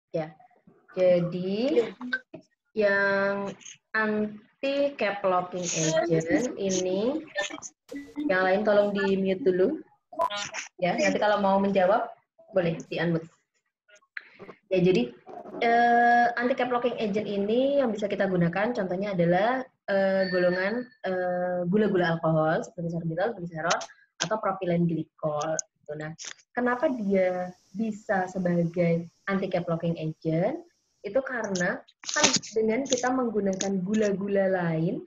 Ya, jadi yang anti cap locking agent ini, yang lain tolong di mute dulu. Ya, nanti kalau mau menjawab boleh di unmute. Ya, jadi anti cap locking agent ini yang bisa kita gunakan contohnya adalah golongan gula-gula alkohol seperti sorbitol, gliserol, atau propilen glikol. Nah, kenapa dia bisa sebagai anti cap locking agent? Itu karena kan dengan kita menggunakan gula-gula lain,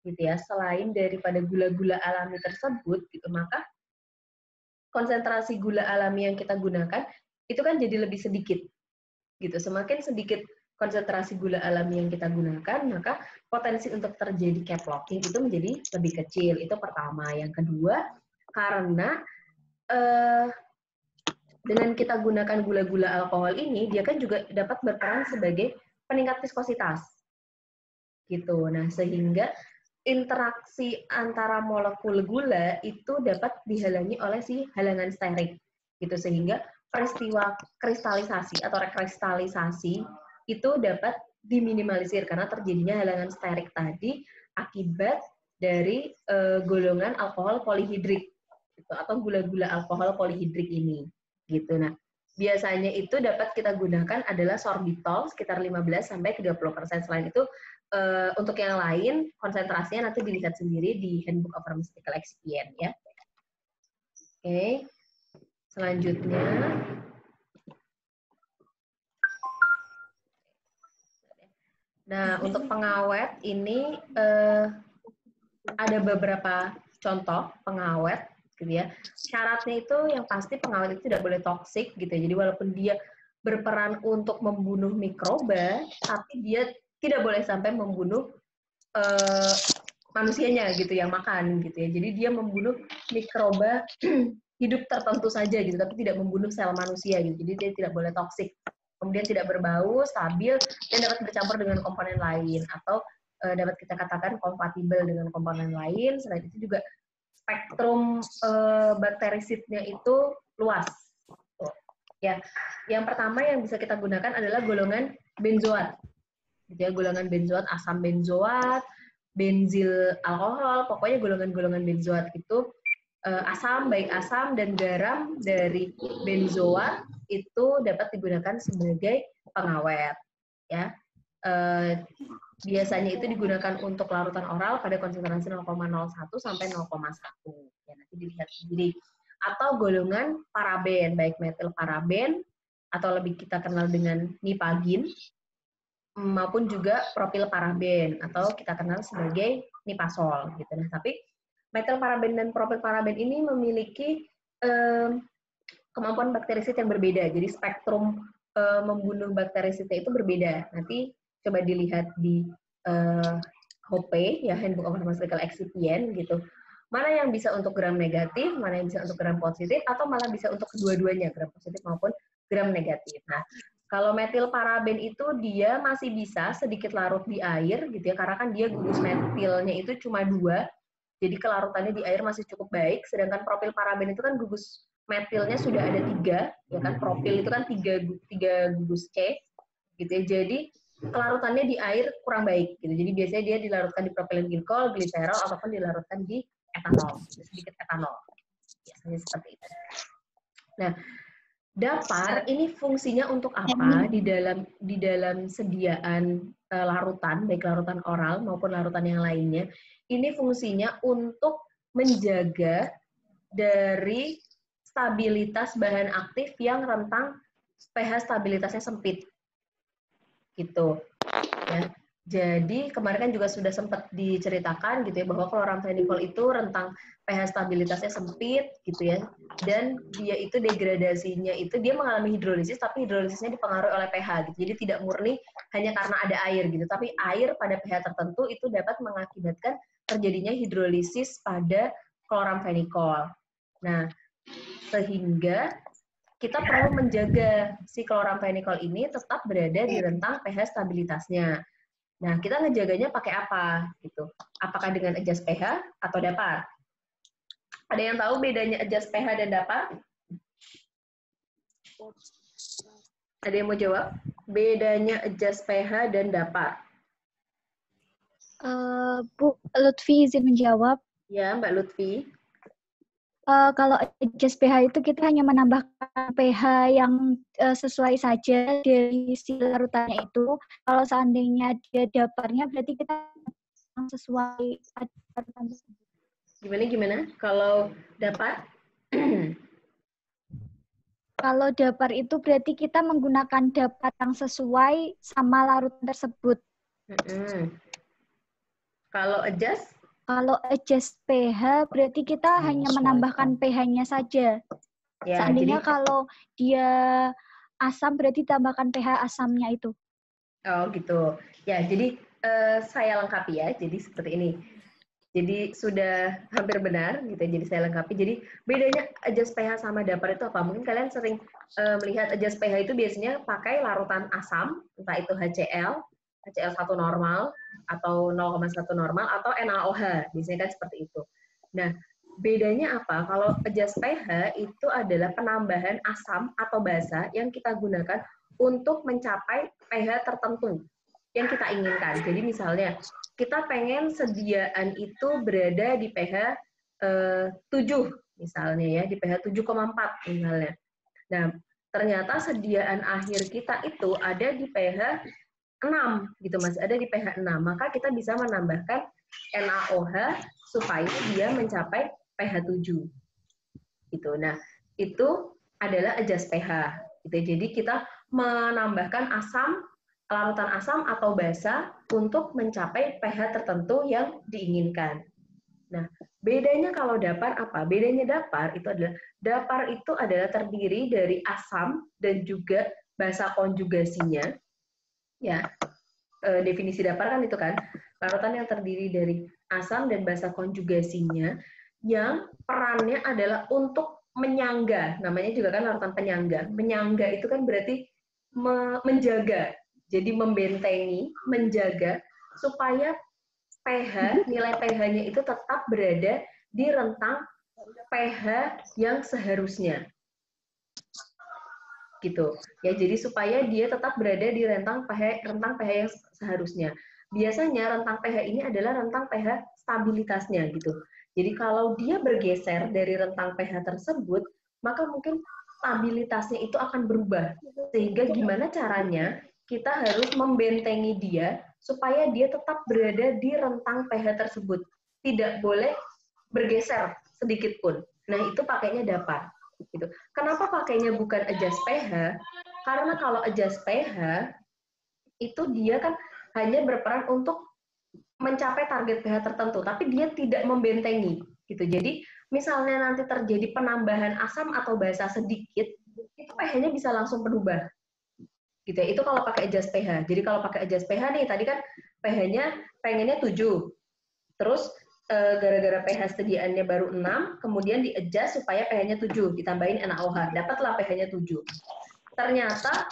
gitu ya, selain daripada gula-gula alami tersebut, gitu, maka konsentrasi gula alami yang kita gunakan itu kan jadi lebih sedikit, gitu. Semakin sedikit konsentrasi gula alami yang kita gunakan, maka potensi untuk terjadi cap locking itu menjadi lebih kecil. Itu pertama. Yang kedua, karena dengan kita gunakan gula-gula alkohol ini, dia kan juga dapat berperan sebagai peningkat viskositas. Gitu. Nah, sehingga interaksi antara molekul gula itu dapat dihalangi oleh si halangan sterik. Gitu, sehingga peristiwa kristalisasi atau rekristalisasi itu dapat diminimalisir karena terjadinya halangan sterik tadi akibat dari golongan alkohol polihidrik gitu, atau gula-gula alkohol polihidrik ini gitu. Nah, biasanya itu dapat kita gunakan adalah sorbitol sekitar 15-20%. Selain itu untuk yang lain konsentrasinya nanti dilihat sendiri di Handbook of Pharmaceutical Excipient ya. Oke. Selanjutnya nah, untuk pengawet ini ada beberapa contoh pengawet gitu ya. Syaratnya itu yang pasti pengawet itu tidak boleh toksik gitu ya. Jadi walaupun dia berperan untuk membunuh mikroba, tapi dia tidak boleh sampai membunuh manusianya gitu yang makan gitu ya. Jadi dia membunuh mikroba hidup tertentu saja gitu, tapi tidak membunuh sel manusia gitu. Jadi dia tidak boleh toksik. Kemudian tidak berbau, stabil, dan dapat bercampur dengan komponen lain atau dapat kita katakan kompatibel dengan komponen lain. Selain itu juga spektrum bakterisitnya itu luas. Ya, yang pertama yang bisa kita gunakan adalah golongan benzoat. Gitu ya, golongan benzoat, asam benzoat, benzil alkohol, pokoknya golongan-golongan benzoat itu asam, baik asam dan garam dari benzoat itu dapat digunakan sebagai pengawet. Ya, biasanya itu digunakan untuk larutan oral pada konsentrasi 0,01 sampai 0,1. Ya, nanti dilihat sendiri. Atau golongan paraben, baik metil paraben atau lebih kita kenal dengan nipagin, maupun juga propil paraben atau kita kenal sebagai nipasol gitu. Nah, tapi metil paraben dan propil paraben ini memiliki kemampuan bakterisit yang berbeda. Jadi spektrum membunuh bakterisitnya itu berbeda. Nanti coba dilihat di HOP ya, Handbook of Pharmaceutical Excipient gitu. Mana yang bisa untuk gram negatif, mana yang bisa untuk gram positif, atau malah bisa untuk kedua-duanya, gram positif maupun gram negatif. Nah, kalau metil paraben itu dia masih bisa sedikit larut di air gitu ya, karena kan dia gugus metilnya itu cuma 2, jadi kelarutannya di air masih cukup baik. Sedangkan propil paraben itu kan gugus metilnya sudah ada 3, ya kan, propil itu kan 3 gugus C, gitu ya. Jadi kelarutannya di air kurang baik, gitu. Jadi biasanya dia dilarutkan di propilen glikol, gliserol, ataupun dilarutkan di etanol, sedikit etanol. Biasanya seperti itu. Nah, dapar ini fungsinya untuk apa di dalam sediaan larutan, baik larutan oral maupun larutan yang lainnya. Ini fungsinya untuk menjaga dari stabilitas bahan aktif yang rentang pH stabilitasnya sempit. Gitu. Ya. Jadi kemarin kan juga sudah sempat diceritakan gitu ya bahwa kloramfenikol itu rentang pH stabilitasnya sempit gitu ya, dan dia itu degradasinya itu dia mengalami hidrolisis, tapi hidrolisisnya dipengaruhi oleh pH gitu. Jadi tidak murni hanya karena ada air gitu, tapi air pada pH tertentu itu dapat mengakibatkan terjadinya hidrolisis pada kloramfenikol. Nah, sehingga kita perlu menjaga si kloramfenikol ini tetap berada di rentang pH stabilitasnya. Nah, kita ngejaganya pakai apa gitu? Apakah dengan adjust pH atau dapar? Ada yang tahu bedanya adjust pH dan dapar? Ada yang mau jawab? bedanya adjust pH dan dapar? Bu Lutfi izin menjawab. Ya, Mbak Lutfi. Kalau adjust pH itu kita hanya menambahkan pH yang sesuai saja dari si larutannya itu. Kalau seandainya dia daparnya berarti kita sesuai larutan tersebut. Gimana? Kalau dapar? Kalau dapar itu berarti kita menggunakan dapar yang sesuai sama larutan tersebut. Kalau adjust? Kalau adjust pH berarti kita hanya menambahkan pH-nya saja. Ya, Seandainya jadi kalau dia asam berarti tambahkan pH asamnya itu. oh gitu. Ya, jadi saya lengkapi ya. Jadi seperti ini. Jadi sudah hampir benar gitu. Jadi saya lengkapi. Jadi bedanya adjust pH sama dapar itu apa? Mungkin kalian sering melihat adjust pH itu biasanya pakai larutan asam, entah itu HCl, HCl1 normal atau 0,1 normal atau NaOH. Biasanya kan seperti itu. Nah, bedanya apa? Kalau adjust pH itu adalah penambahan asam atau basa yang kita gunakan untuk mencapai pH tertentu yang kita inginkan. Jadi misalnya kita pengen sediaan itu berada di pH 7 misalnya ya, di pH 7,4 misalnya. Nah, ternyata sediaan akhir kita itu ada di pH 6 gitu Mas, ada di pH 6. Maka kita bisa menambahkan NaOH supaya dia mencapai pH 7. Gitu. Nah, itu adalah adjust pH. Gitu. Jadi kita menambahkan larutan asam atau basa untuk mencapai pH tertentu yang diinginkan. Nah, bedanya kalau dapar apa? Bedanya dapar itu adalah terdiri dari asam dan juga basa konjugasinya. Ya, definisi dapar kan itu kan, larutan yang terdiri dari asam dan basa konjugasinya yang perannya adalah untuk menyangga. Namanya juga kan larutan penyangga. Menyangga itu kan berarti menjaga. Jadi membentengi, menjaga supaya nilai pH-nya itu tetap berada di rentang pH yang seharusnya. Gitu. Ya, jadi supaya dia tetap berada di rentang pH yang seharusnya. Biasanya rentang pH ini adalah rentang pH stabilitasnya gitu. Jadi kalau dia bergeser dari rentang pH tersebut, maka mungkin stabilitasnya itu akan berubah. Sehingga gimana caranya kita harus membentengi dia supaya dia tetap berada di rentang pH tersebut. Tidak boleh bergeser sedikit pun. Nah, itu pakainya dapar. Gitu. Kenapa pakainya bukan adjust pH? Karena kalau adjust pH itu dia kan hanya berperan untuk mencapai target pH tertentu, tapi dia tidak membentengi. Gitu. Jadi misalnya nanti terjadi penambahan asam atau basa sedikit, itu pH-nya bisa langsung berubah. Gitu ya. Itu kalau pakai adjust pH. Jadi kalau pakai adjust pH nih, tadi kan pH-nya pengennya 7. Terus gara-gara pH sediaannya baru 6, kemudian di-adjust supaya pH-nya 7, ditambahin NaOH. Dapatlah pH-nya 7. Ternyata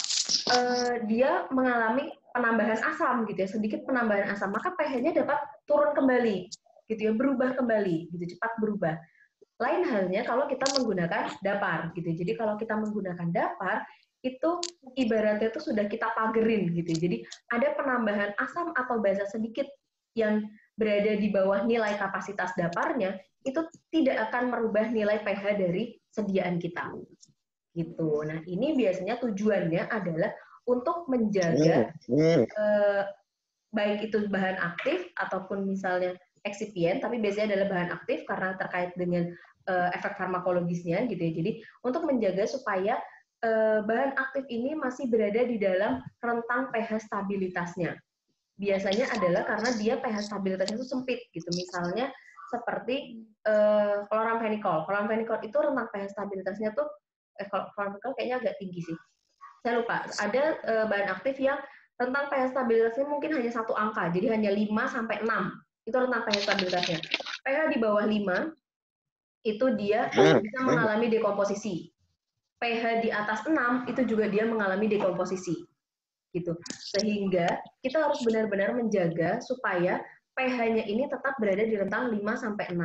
dia mengalami penambahan asam gitu ya, sedikit penambahan asam, maka pH-nya dapat turun kembali gitu ya, berubah kembali gitu, cepat berubah. Lain halnya kalau kita menggunakan dapar gitu. Jadi kalau kita menggunakan dapar itu ibaratnya itu sudah kita pagerin gitu. Jadi ada penambahan asam atau basa sedikit yang berada di bawah nilai kapasitas daparnya, itu tidak akan merubah nilai pH dari sediaan kita. Gitu. Nah, ini biasanya tujuannya adalah untuk menjaga baik itu bahan aktif ataupun misalnya eksipien, tapi biasanya adalah bahan aktif karena terkait dengan efek farmakologisnya gitu ya. Jadi untuk menjaga supaya bahan aktif ini masih berada di dalam rentang pH stabilitasnya. Biasanya adalah karena dia pH stabilitasnya itu sempit gitu. Misalnya seperti chloramphenicol. Chloramphenicol itu rentang pH stabilitasnya tuh chloramphenicol kayaknya agak tinggi sih. Saya lupa. Ada bahan aktif yang rentang pH stabilitasnya mungkin hanya satu angka, jadi hanya 5 sampai 6. Itu rentang pH stabilitasnya. pH di bawah 5 itu dia bisa mengalami dekomposisi. pH di atas 6 itu juga dia mengalami dekomposisi. Gitu. Sehingga kita harus benar-benar menjaga supaya pH-nya ini tetap berada di rentang 5 sampai 6.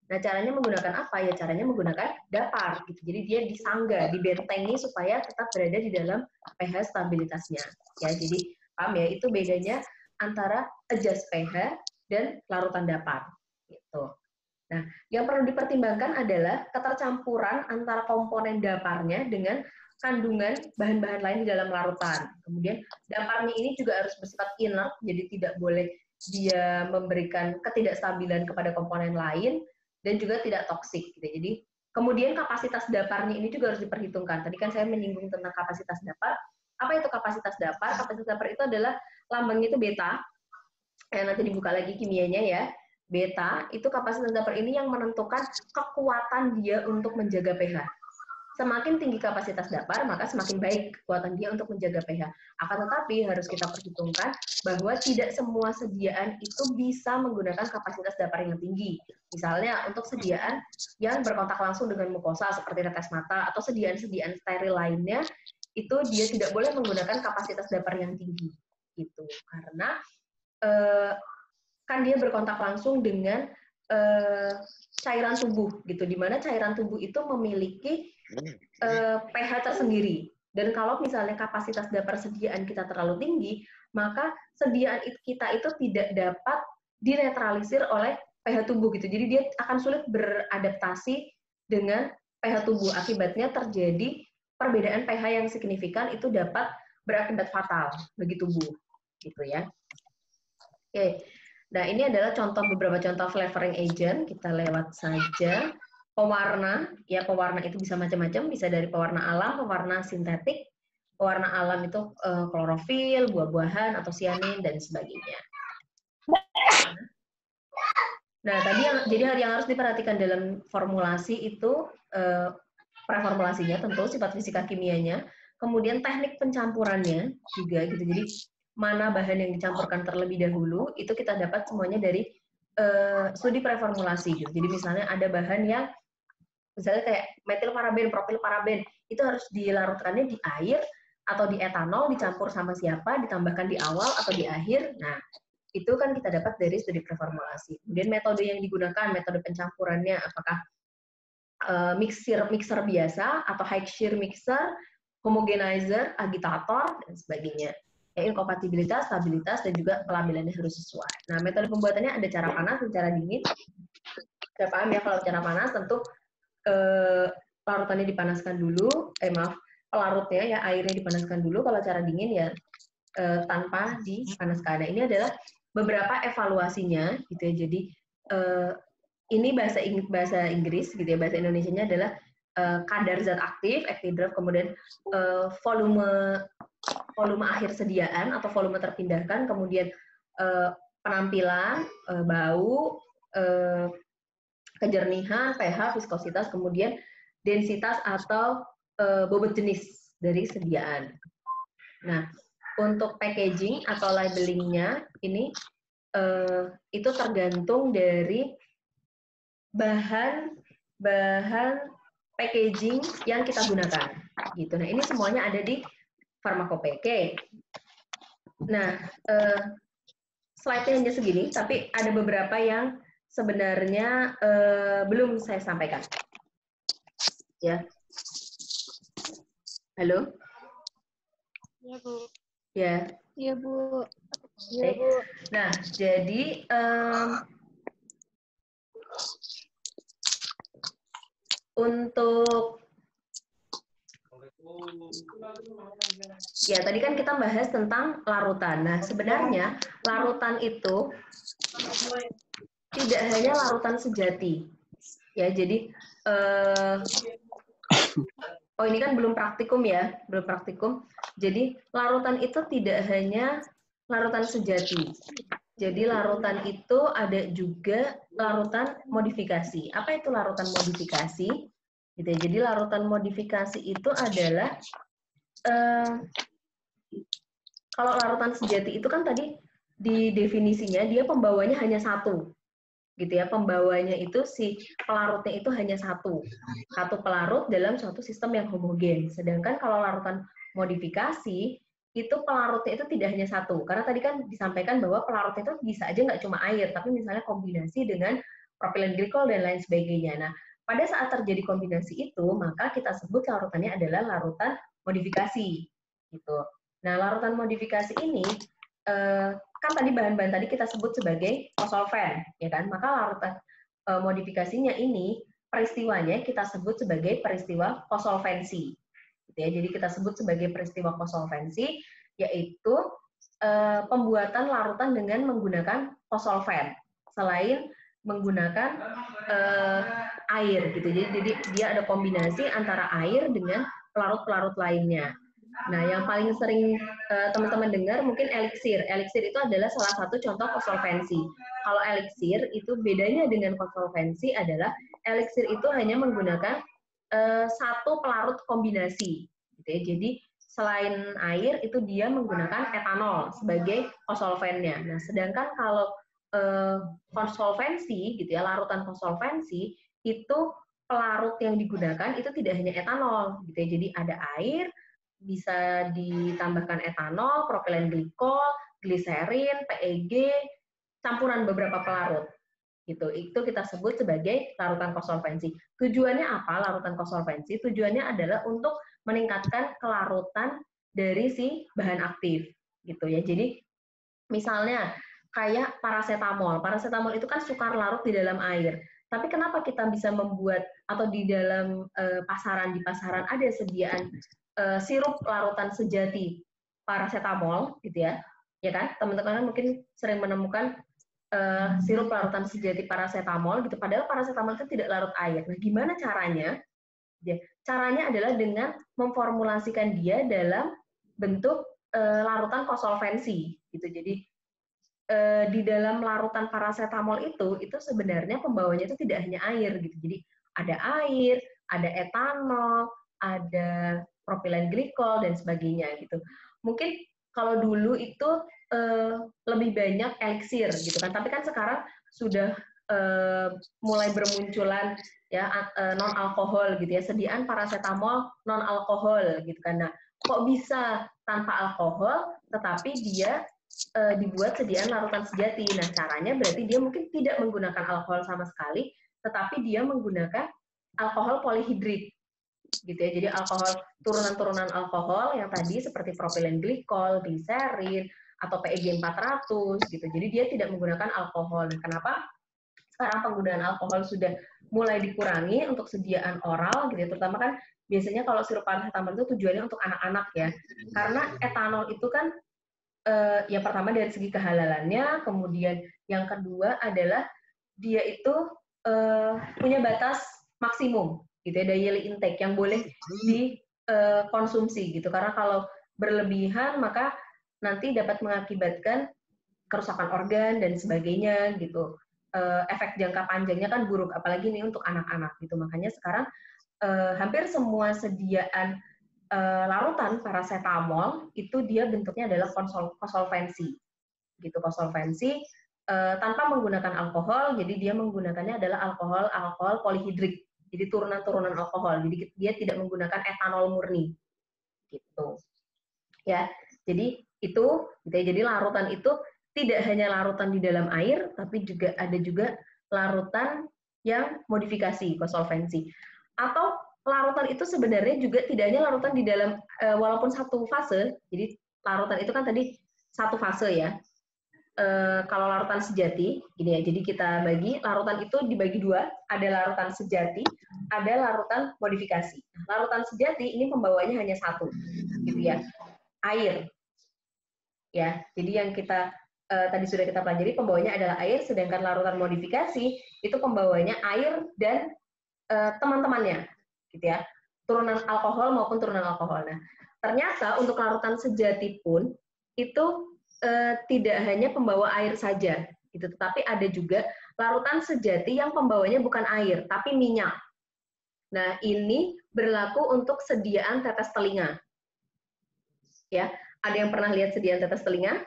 Nah, caranya menggunakan apa? Ya caranya menggunakan dapar gitu. Jadi dia disangga, dibentengi supaya tetap berada di dalam pH stabilitasnya. Ya, jadi paham ya, itu bedanya antara adjust pH dan larutan dapar gitu. Nah, yang perlu dipertimbangkan adalah ketercampuran antara komponen daparnya dengan kandungan bahan-bahan lain di dalam larutan. Kemudian daparnya ini juga harus bersifat inert, jadi tidak boleh dia memberikan ketidakstabilan kepada komponen lain dan juga tidak toksik. Gitu. Jadi kemudian kapasitas daparnya ini juga harus diperhitungkan. Tadi kan saya menyinggung tentang kapasitas dapar. Apa itu kapasitas dapar? Kapasitas dapar itu adalah lambangnya itu beta. Nanti dibuka lagi kimianya ya. Beta itu kapasitas dapar ini yang menentukan kekuatan dia untuk menjaga pH. Semakin tinggi kapasitas dapar, maka semakin baik kekuatan dia untuk menjaga pH. Akan tetapi harus kita perhitungkan bahwa tidak semua sediaan itu bisa menggunakan kapasitas dapar yang tinggi. Misalnya untuk sediaan yang berkontak langsung dengan mukosa seperti tetes mata atau sediaan-sediaan steril lainnya, itu dia tidak boleh menggunakan kapasitas dapar yang tinggi. Gitu. Karena kan dia berkontak langsung dengan cairan tubuh gitu, di mana cairan tubuh itu memiliki pH tersendiri. Dan kalau misalnya kapasitas dapar sediaan kita terlalu tinggi, maka sediaan kita itu tidak dapat dinetralisir oleh pH tubuh gitu. Jadi dia akan sulit beradaptasi dengan pH tubuh. Akibatnya terjadi perbedaan pH yang signifikan, itu dapat berakibat fatal bagi tubuh gitu ya. Oke. Nah, ini adalah beberapa contoh flavoring agent. Kita lewat saja. Pewarna, ya pewarna itu bisa macam-macam, bisa dari pewarna alam, pewarna sintetik. Pewarna alam itu klorofil, buah-buahan, atau sianin, dan sebagainya. Nah, tadi jadi yang harus diperhatikan dalam formulasi itu preformulasinya tentu, sifat fisika kimianya, kemudian teknik pencampurannya juga gitu. Jadi mana bahan yang dicampurkan terlebih dahulu, itu kita dapat semuanya dari studi preformulasi gitu. Jadi misalnya ada bahan yang misalnya kayak metilparaben, propilparaben, itu harus dilarutkannya di air atau di etanol, dicampur sama siapa, ditambahkan di awal atau di akhir. Nah, itu kan kita dapat dari studi preformulasi. Kemudian metode yang digunakan, metode pencampurannya, apakah mixer biasa atau high shear mixer, homogenizer, agitator, dan sebagainya. Ya, inkompatibilitas, stabilitas, dan juga pelabelannya harus sesuai. Nah, metode pembuatannya ada cara panas dan cara dingin. Saya paham ya, kalau cara panas tentu larutannya dipanaskan dulu, pelarutnya ya airnya dipanaskan dulu. Kalau cara dingin ya tanpa dipanaskan. Nah, ini adalah beberapa evaluasinya gitu ya. Jadi ini bahasa Inggris gitu ya, bahasa Indonesianya adalah kadar zat aktif, active draft, kemudian volume akhir sediaan atau volume terpindahkan, kemudian penampilan, bau, kejernihan, pH, viskositas, kemudian densitas atau bobot jenis dari sediaan. Nah, untuk packaging atau labelingnya ini itu tergantung dari bahan packaging yang kita gunakan. Gitu. Nah, ini semuanya ada di Pharmacopeia. Nah, slide-nya hanya segini, tapi ada beberapa yang sebenarnya belum saya sampaikan. Ya. Halo? Iya, Bu. Ya. Iya, Bu. Iya, Bu. Nah, jadi untuk ya tadi kan kita bahas tentang larutan. Nah, sebenarnya larutan itu tidak hanya larutan sejati. Ya, jadi oh ini kan belum praktikum ya, belum praktikum. Jadi larutan itu tidak hanya larutan sejati. Jadi larutan itu ada juga larutan modifikasi. Apa itu larutan modifikasi? Gitu ya. Jadi larutan modifikasi itu adalah kalau larutan sejati itu kan tadi di definisinya dia pembawanya hanya satu. Gitu ya, pembawanya itu si pelarutnya itu hanya satu pelarut dalam suatu sistem yang homogen. Sedangkan kalau larutan modifikasi itu pelarutnya itu tidak hanya satu, karena tadi kan disampaikan bahwa pelarutnya itu bisa aja nggak cuma air, tapi misalnya kombinasi dengan propilen glikol dan lain sebagainya. Nah, pada saat terjadi kombinasi itu, maka kita sebut larutannya adalah larutan modifikasi, gitu. Nah, larutan modifikasi ini kan tadi bahan-bahan tadi kita sebut sebagai kosolven, ya kan? Maka larutan modifikasinya ini peristiwanya kita sebut sebagai peristiwa kosolvensi, gitu ya. Jadi kita sebut sebagai peristiwa kosolvensi, yaitu pembuatan larutan dengan menggunakan kosolven selain menggunakan air, gitu. Jadi dia ada kombinasi antara air dengan pelarut-pelarut lainnya. Nah, yang paling sering teman-teman dengar mungkin eliksir. Eliksir itu adalah salah satu contoh kosolvensi. Kalau eliksir itu bedanya dengan kosolvensi adalah eliksir itu hanya menggunakan satu pelarut kombinasi, gitu ya. Jadi selain air itu dia menggunakan etanol sebagai kosolvennya. Nah, sedangkan kalau konsolvensi, gitu ya, larutan konsolvensi itu pelarut yang digunakan itu tidak hanya etanol, gitu ya. Jadi ada air, bisa ditambahkan etanol, propilen glikol, gliserin, PEG, campuran beberapa pelarut. Gitu. Itu kita sebut sebagai larutan kosolvensi. Tujuannya apa larutan kosolvensi? Tujuannya adalah untuk meningkatkan kelarutan dari si bahan aktif, gitu ya. Jadi misalnya kayak paracetamol. Paracetamol itu kan sukar larut di dalam air. Tapi kenapa kita bisa membuat atau di dalam di pasaran ada sediaan sirup larutan sejati paracetamol, gitu ya. Ya kan? Teman-teman mungkin sering menemukan sirup larutan sejati paracetamol gitu. Padahal paracetamol itu tidak larut air. Nah, gimana caranya? Ya, caranya adalah dengan memformulasikan dia dalam bentuk larutan kosolvensi, gitu. Jadi di dalam larutan paracetamol itu sebenarnya pembawanya itu tidak hanya air, gitu. Jadi ada air, ada etanol, ada propilen glikol dan sebagainya, gitu. Mungkin kalau dulu itu lebih banyak eliksir, gitu kan. Tapi kan sekarang sudah mulai bermunculan ya non alkohol, gitu ya, sediaan paracetamol non alkohol, gitu kan. Nah, kok bisa tanpa alkohol tetapi dia dibuat sediaan larutan sejati. Nah, caranya berarti dia mungkin tidak menggunakan alkohol sama sekali, tetapi dia menggunakan alkohol polihidrik, gitu ya. Jadi alkohol turunan-turunan alkohol yang tadi seperti propilen glikol, gliserin, atau PEG 400, gitu. Jadi dia tidak menggunakan alkohol. Nah, kenapa sekarang penggunaan alkohol sudah mulai dikurangi untuk sediaan oral, gitu ya. Terutama kan biasanya kalau sirup paracetamol itu tujuannya untuk anak-anak ya. Karena etanol itu kan yang pertama dari segi kehalalannya, kemudian yang kedua adalah dia itu punya batas maksimum, gitu ya, daily intake yang boleh dikonsumsi, gitu. Karena kalau berlebihan maka nanti dapat mengakibatkan kerusakan organ dan sebagainya, gitu. Efek jangka panjangnya kan buruk, apalagi nih untuk anak-anak, gitu. Makanya sekarang hampir semua sediaan larutan paracetamol itu dia bentuknya adalah kosolvensi, gitu. Kosolvensi tanpa menggunakan alkohol, jadi dia menggunakannya adalah alkohol polihidrik, jadi turunan-turunan alkohol, jadi dia tidak menggunakan etanol murni, gitu ya. Jadi itu, gitu ya. Jadi larutan itu tidak hanya larutan di dalam air, tapi juga ada juga larutan yang modifikasi kosolvensi. Atau larutan itu sebenarnya juga tidak hanya larutan di dalam walaupun satu fase. Jadi larutan itu kan tadi satu fase ya. Kalau larutan sejati gini ya. Jadi kita bagi larutan itu dibagi dua, ada larutan sejati, ada larutan modifikasi. Larutan sejati ini pembawanya hanya satu, gitu ya. Air. Ya. Jadi yang kita tadi sudah kita pelajari pembawanya adalah air, sedangkan larutan modifikasi itu pembawanya air dan teman-temannya, gitu ya, turunan alkohol maupun turunan alkohol. Nah, ternyata untuk larutan sejati pun itu tidak hanya pembawa air saja, gitu, tetapi ada juga larutan sejati yang pembawanya bukan air, tapi minyak. Nah, ini berlaku untuk sediaan tetes telinga. Ya, ada yang pernah lihat sediaan tetes telinga?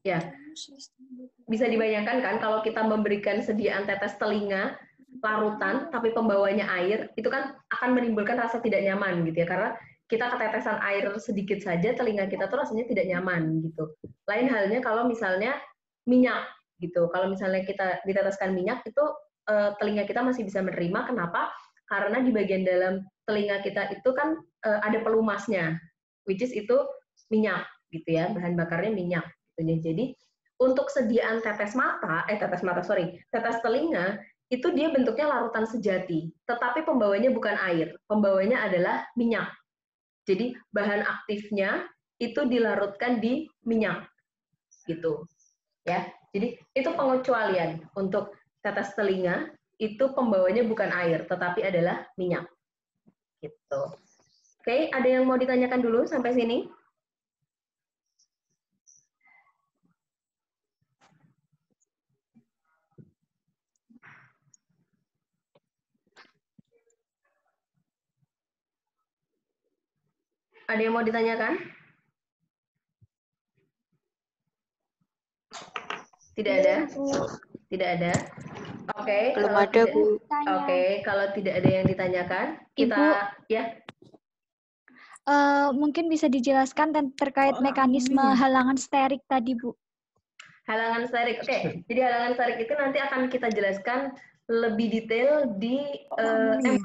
Ya, bisa dibayangkan kan kalau kita memberikan sediaan tetes telinga larutan tapi pembawanya air, itu kan akan menimbulkan rasa tidak nyaman, gitu ya, karena kita ketetesan air sedikit saja telinga kita tuh rasanya tidak nyaman, gitu. Lain halnya kalau misalnya minyak, gitu. Kalau misalnya kita diteteskan minyak itu telinga kita masih bisa menerima. Kenapa? Karena di bagian dalam telinga kita itu kan ada pelumasnya, which is itu minyak gitu ya, bahan bakarnya minyak. Gitu. Jadi untuk sediaan tetes telinga itu dia bentuknya larutan sejati, tetapi pembawanya bukan air, pembawanya adalah minyak. Jadi bahan aktifnya itu dilarutkan di minyak, gitu, ya. Jadi itu pengecualian untuk tetes telinga itu pembawanya bukan air, tetapi adalah minyak, gitu. Oke, ada yang mau ditanyakan dulu sampai sini? Ada yang mau ditanyakan? Tidak ada? Tidak ada? Oke, Belum kalau ada, tidak, Bu. oke, kalau tidak ada yang ditanyakan, kita Ibu, ya. mungkin bisa dijelaskan terkait mekanisme halangan sterik tadi, Bu. Halangan sterik. Oke, jadi halangan sterik itu nanti akan kita jelaskan lebih detail di emulsi.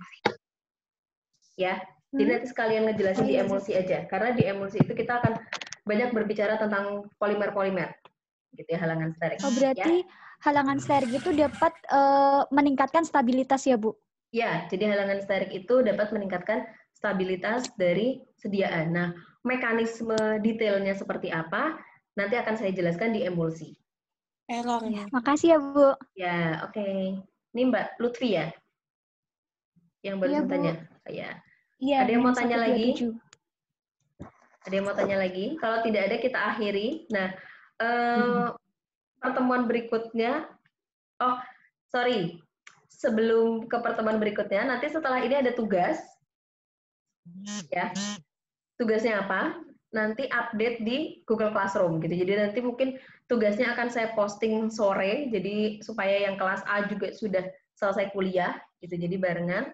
Ya, jadi nanti sekalian ngejelasin di emulsi aja. Karena di emulsi itu kita akan banyak berbicara tentang polimer-polimer. Gitu ya, halangan sterik. Oh, berarti ya. halangan sterik itu dapat meningkatkan stabilitas ya, Bu? Ya, jadi halangan sterik itu dapat meningkatkan stabilitas dari sediaan. Nah, mekanisme detailnya seperti apa, nanti akan saya jelaskan di emulsi. Ya, makasih ya, Bu. Ya, oke. Ini Mbak Lutfi ya? Yang baru tanya. Ya. Iya, Ada yang mau tanya 127. lagi? Ada yang mau tanya lagi? Kalau tidak ada, kita akhiri. Nah, pertemuan berikutnya, sorry. Sebelum ke pertemuan berikutnya, nanti setelah ini ada tugas. Ya. Tugasnya apa? Nanti update di Google Classroom gitu. Jadi nanti mungkin tugasnya akan saya posting sore, jadi supaya yang kelas A juga sudah selesai kuliah gitu. Jadi barengan.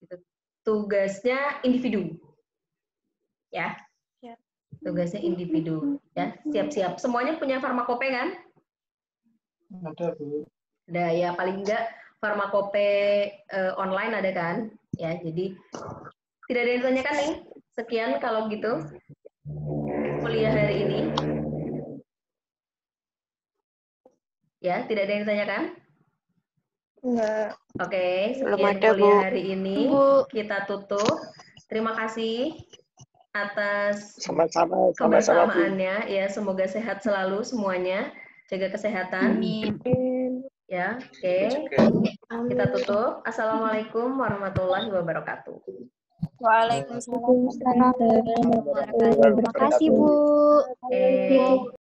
Gitu. Tugasnya individu. Ya. Tugasnya individu. Ya, siap-siap. Semuanya punya farmakope kan? Ada, Bu. Ada ya, paling enggak farmakope online ada kan? Ya, jadi tidak ada yang ditanyakan nih. Sekian kalau gitu. Kuliah hari ini. Ya, tidak ada yang ditanyakan? Enggak. Oke, Belum sekian ada, kuliah Bu. hari ini. Bu. Kita tutup. Terima kasih atas Sama-sama, Bu. kebersamaannya. Ya, semoga sehat selalu semuanya. Jaga kesehatan. Amin. Ya, oke. Kita tutup. Assalamualaikum warahmatullahi wabarakatuh. Waalaikumsalam. Terima kasih, Bu. Oke.